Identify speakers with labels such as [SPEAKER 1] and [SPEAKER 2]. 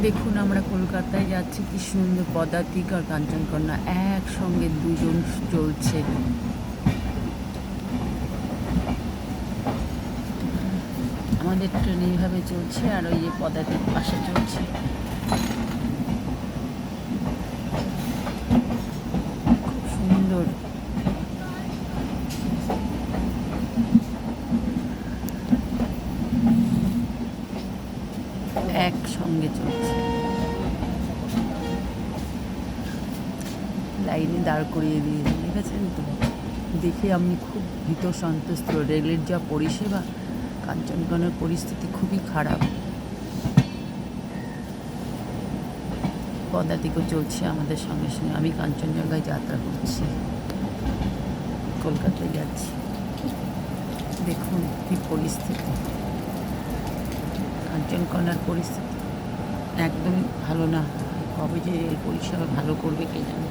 [SPEAKER 1] দেখুন আমরা কলকাতায় যাচ্ছি, কি সুন্দর পদাতিক আর কাঞ্চনকন্যা একসঙ্গে দুজন চলছে। আমাদের ট্রেন এইভাবে চলছে আর ওই যে পদাতিক পাশে চলছে। খুব সুন্দর। একসঙ্গে চলছে, লাইনে দাঁড় করিয়ে দিয়েছে, দেখেছেন তো? দেখে আমি খুব ভীত সন্ত্রস্ত। রেলের যা পরিষেবা, কাঞ্চনকন্যার পরিস্থিতি খুবই খারাপ। পদাতিকও চলছে আমাদের সঙ্গে সঙ্গে। আমি কাঞ্চনজঙ্ঘায় যাত্রা করছি, কলকাতায় যাচ্ছি। দেখুন কি পরিস্থিতি, কাঞ্চনকন্যার পরিস্থিতি একদমই ভালো না। কবে যে রেল পরিষেবা ভালো করবে কে জানে।